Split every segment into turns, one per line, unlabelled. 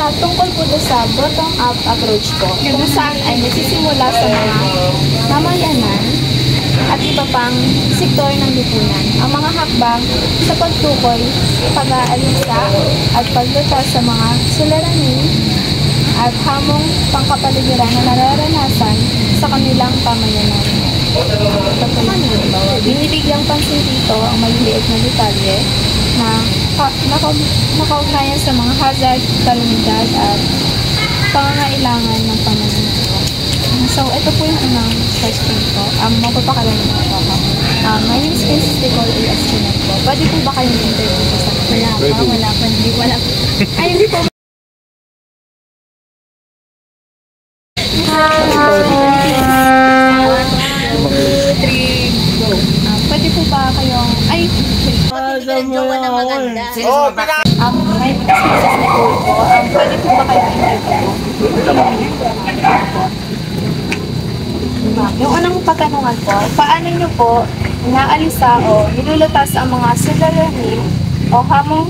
Tungkol po doon sa bottom-up approach po, kung saan ay nagsisimula sa mga mamayanan at iba pang sektor ng lipunan. Ang mga hakbang sa pagtukoy, pag-aalisa at paglutas sa mga suliranin at hamong pangkapaligiran na nararanasan sa kanilang pamayanan. Binibigyang pansin dito ang maliliit na detalye na nakaugnayan sa mga hazard, kalamidad at pangangailangan ng pamayanan. So, ito po yung unang question ko. Magpapakalan mo po ako. My name is Princess Nicole A. Astinat po. Pwede po ba kayong interview sa wala pa. Ay, hindi po. Pwede po ba kayong... Ay!
Jowa na maganda.
My name is Princess Nicole po. Pwede po ba kayong interview? Yung unang katanungan po, paano nyo po inaalisa o nilulutas ang mga suliranin o hamong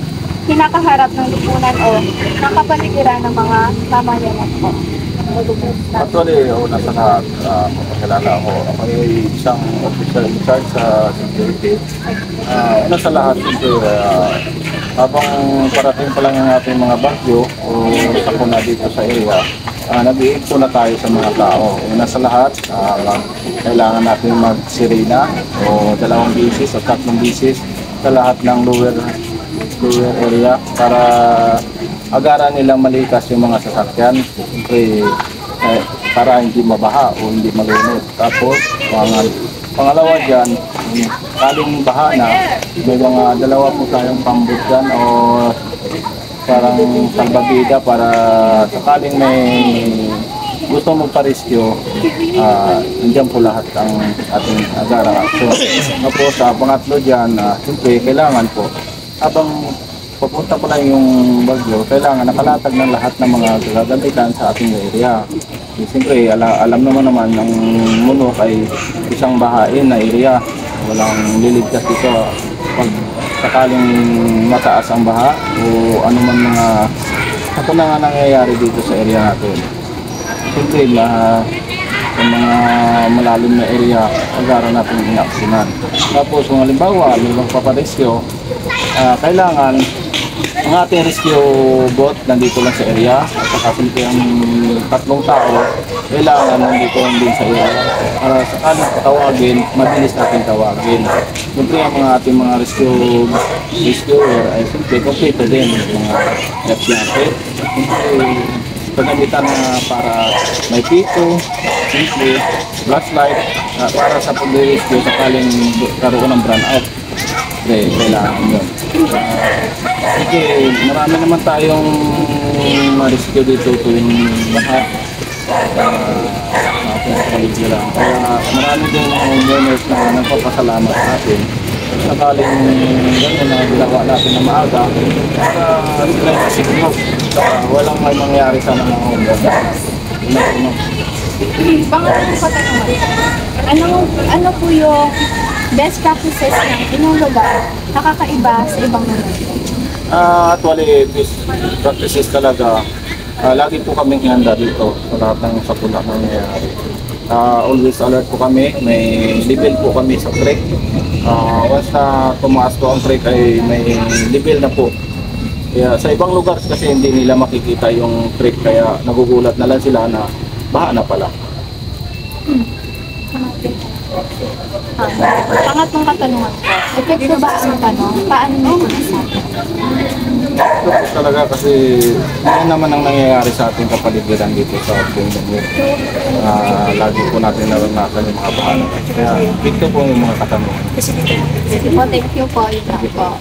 kinakaharap ng lipunan o ng kapaligiran ng mga pamayanan po?
Actually, una sa lahat, mapakilala ako. Ako ay isang official in charge sa security. Una sa lahat, habang parating pa lang ang ating mga bagyo o sakuna dito sa area, nag-iipon na tayo sa mga tao. Una sa lahat, kailangan natin mag-sirena o 2 bisis o 3 bisis sa lahat ng lower area para agaran nilang malikas yung mga sasakyan. Siyempre, para hindi mabaha o hindi malunod. Tapos, pangalawa dyan, kaling baha na, may mga 2 po tayong pambot dyan o parang salbabida para sakaling may gusto magpa-rescue, nandiyan po lahat ang ating agara. So, tapos sa pangatlo dyan, siyempre kailangan po, habang papunta po lang yung bagyo, kailangan nakalatag ng lahat ng mga gagamitan sa ating area. Siyempre, alam naman ng Munok ay isang bahain na area. Walang liligtas dito pag sakaling mataas ang baha o anuman mga ito na nga nangyayari dito sa area natin. Siyempre, sa mga malalim na area, agara natin inaksinan. Tapos kung halimbawa, may magpaparescue, kailangan ang ating rescue boat nandito lang sa area at saka siyempre ang 3 tao kailangan nandito lang din sa area para sakaling tawagin, mabilis natin tawagin. Siyempre ang mga ating mga rescuer ay siyempre kompleto din mga life jacket. Siyempre pagamitan na para may pito, siyempre flashlight para sa pag-rescue sakaling karoon ng burn out. Kailangan yun. Okay, marami naman tayong ma-rescue dito tuwing baha sa ating kapaligiran. Kaya marami din mga homeowners na nagpapasalamat sa atin. Sakaling gano'n na ginawa natin na maaga para sila yung masigno. Walang may mangyari sa mga homeowners.
Pangalawang katanungan, ano po yung best practices ng inyong lugar nakakaiba sa ibang lugar?
Actually, best practices talaga. Lagi po kaming handa dito sa lahat ng sakuna na nangyayari. Always alert po kami. May level po kami sa creek. Once na tumaas po ang creek ay may level na po. Kaya sa ibang lugar kasi hindi nila makikita yung creek kaya nagugulat na lang sila na baha na pala.
Pangatlong katanungan ko, epekto ba ang tanong? Paano nyo masasabi?
Tapos talaga kasi yun naman ang nangyayari sa ating kapaligiran dito sa ating lugar. Lagi po natin naranasan yung mga baha. Kaya epekto po yung mga katanungan.
Sige po, thank you po. Yun lang po.